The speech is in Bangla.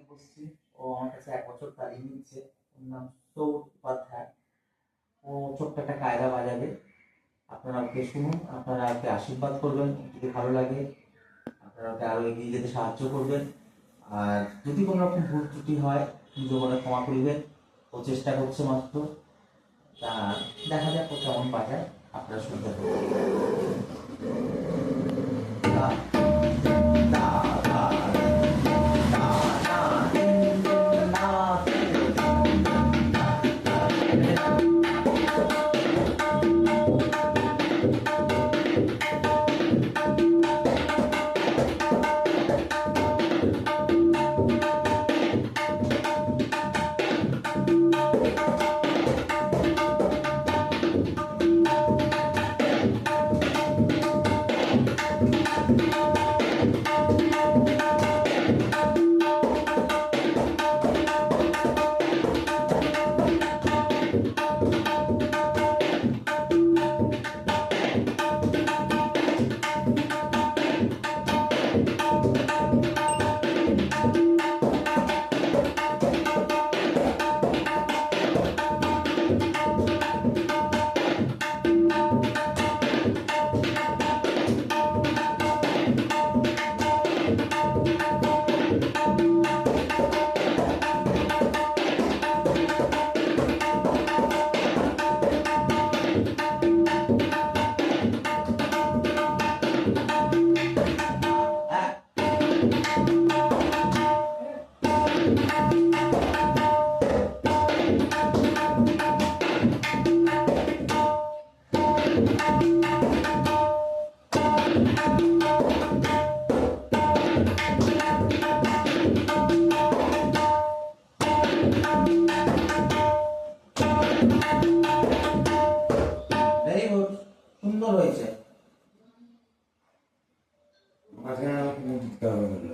বসছি। ও আমার কাছে 1 বছর তালিম নিচ্ছে। ওর নাম সৌরভ উপাধ্যায়। ও ছোট্ট একটা কায়দা বাজাবে। আপনারা ওকে শুনুন, আপনারা ওকে আশীর্বাদ করবেন। যদি ভালো লাগে আপনারা ওকে আরো এগিয়ে যেতে সাহায্য করবেন। আর যদি কোনো রকম ভুল ত্রুটি হয় নিজ মনে ক্ষমা করিবেন। ও চেষ্টা করছে মাত্র। তা দেখা যাক ও কেমন বাজায়, আপনারা শুনতে ভেরি গুড, সুন্দর হয়েছে। মাঝখানে আমার কোনো দিতে হবে না।